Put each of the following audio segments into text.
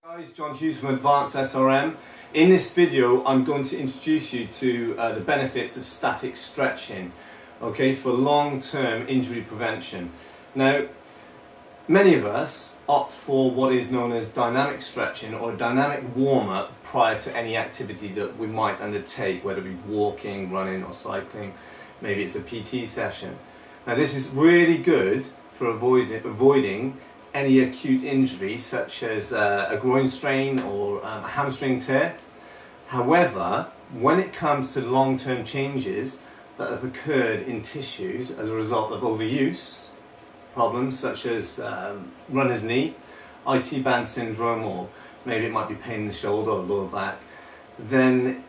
Guys, John Hughes from Advanced SRM. In this video I'm going to introduce you to the benefits of static stretching, okay, for long-term injury prevention. Now, many of us opt for what is known as dynamic stretching or a dynamic warm-up prior to any activity that we might undertake, whether it be walking, running or cycling. Maybe it's a PT session. Now this is really good for avoiding any acute injury such as a groin strain or a hamstring tear. However, when it comes to long-term changes that have occurred in tissues as a result of overuse, problems such as runner's knee, IT band syndrome, or maybe it might be pain in the shoulder or lower back, then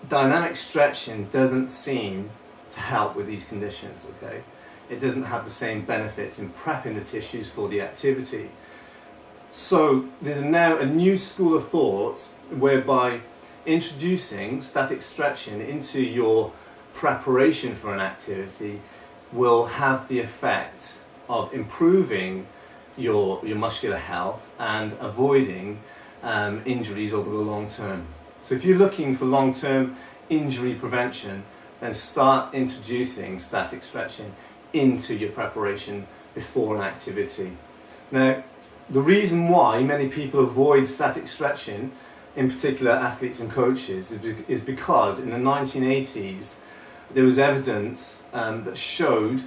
dynamic stretching doesn't seem to help with these conditions, okay? It doesn't have the same benefits in prepping the tissues for the activity. So there's now a new school of thought whereby introducing static stretching into your preparation for an activity will have the effect of improving your muscular health and avoiding injuries over the long term. So if you're looking for long-term injury prevention, then start introducing static stretching into your preparation before an activity. Now, the reason why many people avoid static stretching, in particular athletes and coaches, is because in the 1980s there was evidence that showed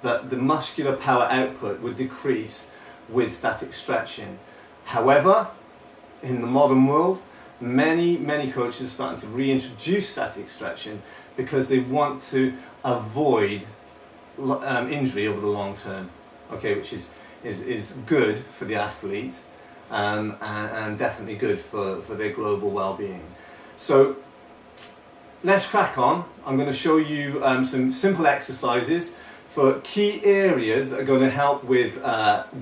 that the muscular power output would decrease with static stretching. However, in the modern world, many coaches are starting to reintroduce static stretching because they want to avoid injury over the long term, okay, which is good for the athlete and definitely good for their global well-being. So let's crack on. I'm going to show you some simple exercises for key areas that are going to help with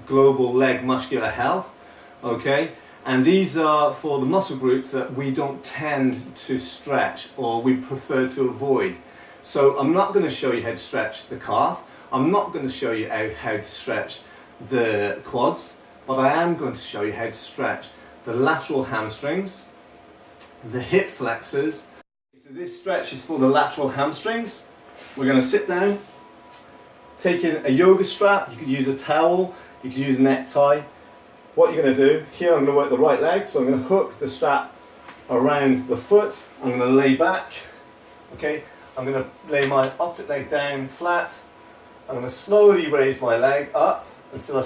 global leg muscular health, okay, and these are for the muscle groups that we don't tend to stretch or we prefer to avoid. So I'm not going to show you how to stretch the calf, I'm not going to show you how to stretch the quads, but I am going to show you how to stretch the lateral hamstrings, the hip flexors. So this stretch is for the lateral hamstrings. We're going to sit down, taking a yoga strap, you could use a towel, you could use a necktie. What you're going to do, here I'm going to work the right leg, so I'm going to hook the strap around the foot, I'm going to lay back, okay. I'm going to lay my opposite leg down flat. I'm going to slowly raise my leg up until I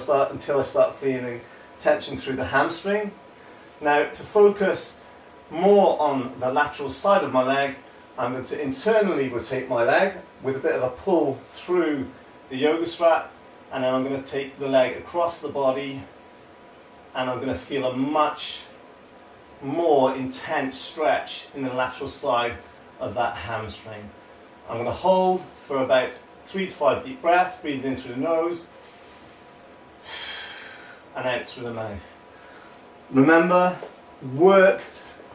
start feeling tension through the hamstring. Now, to focus more on the lateral side of my leg, I'm going to internally rotate my leg with a bit of a pull through the yoga strap, and then I'm going to take the leg across the body, and I'm going to feel a much more intense stretch in the lateral side of that hamstring. I'm going to hold for about 3 to 5 deep breaths, breathing in through the nose and out through the mouth. Remember, work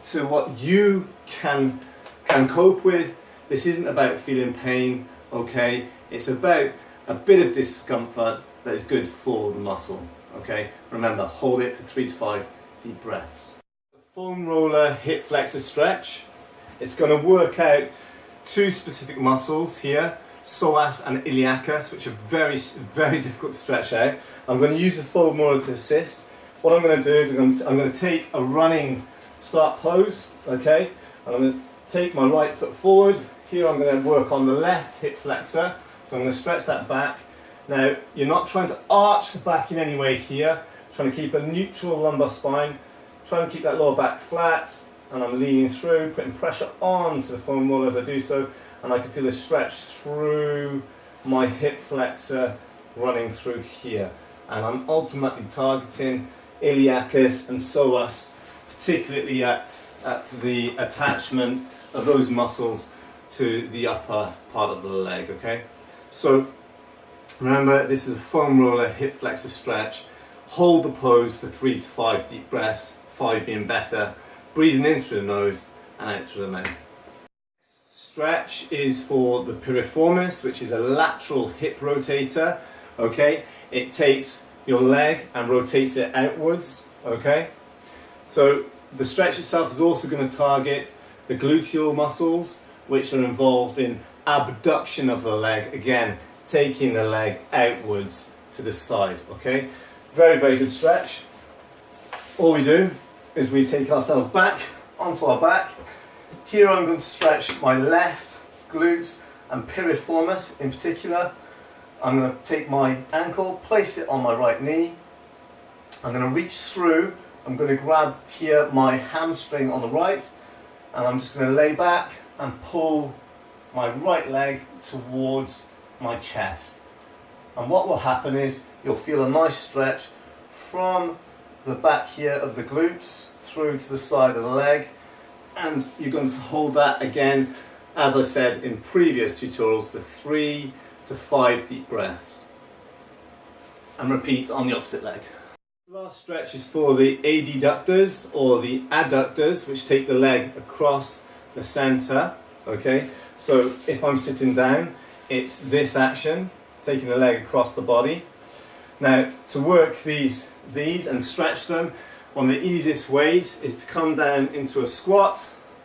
to what you can cope with. This isn't about feeling pain, okay? It's about a bit of discomfort that is good for the muscle, okay? Remember, hold it for 3 to 5 deep breaths. The foam roller hip flexor stretch. It's going to work out two specific muscles here, psoas and iliacus, which are very difficult to stretch out. I'm going to use the foam roller to assist. What I'm going to do is I'm going to take a running start pose, okay? And I'm going to take my right foot forward. Here I'm going to work on the left hip flexor, so I'm going to stretch that back. Now, you're not trying to arch the back in any way here, trying to keep a neutral lumbar spine, trying to keep that lower back flat, and I'm leaning through, putting pressure onto the foam roller as I do so, and I can feel a stretch through my hip flexor running through here. And I'm ultimately targeting iliacus and psoas, particularly at the attachment of those muscles to the upper part of the leg, okay? So remember, this is a foam roller hip flexor stretch. Hold the pose for 3 to 5 deep breaths, 5 being better. Breathing in through the nose and out through the mouth. Stretch is for the piriformis, which is a lateral hip rotator, okay? It takes your leg and rotates it outwards, okay? So the stretch itself is also going to target the gluteal muscles, which are involved in abduction of the leg, again taking the leg outwards to the side. Okay, very, very good stretch. All we do is we take ourselves back onto our back. Here I'm going to stretch my left glutes and piriformis in particular. I'm going to take my ankle, place it on my right knee. I'm going to reach through. I'm going to grab here my hamstring on the right, and I'm just going to lay back and pull my right leg towards my chest. And what will happen is you'll feel a nice stretch from the back here of the glutes through to the side of the leg, and you're going to hold that again, as I said in previous tutorials, for 3 to 5 deep breaths. And repeat on the opposite leg. The last stretch is for the adductors or the adductors, which take the leg across the center. Okay, so if I'm sitting down, it's this action, taking the leg across the body. Now, to work these and stretch them, one of the easiest ways is to come down into a squat.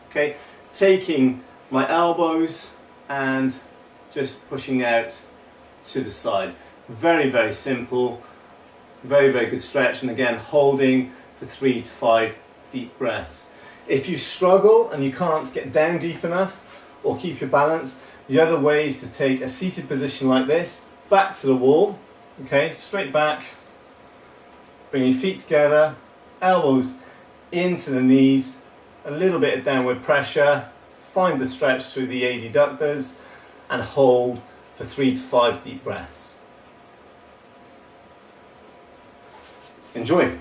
Okay, taking my elbows and just pushing out to the side. Very, very simple. Very, very good stretch, and again holding for 3 to 5 deep breaths. If you struggle and you can't get down deep enough or keep your balance, the other way is to take a seated position like this, back to the wall, okay, straight back, bring your feet together, elbows into the knees, a little bit of downward pressure, find the stretch through the adductors, and hold for 3 to 5 deep breaths. Enjoy.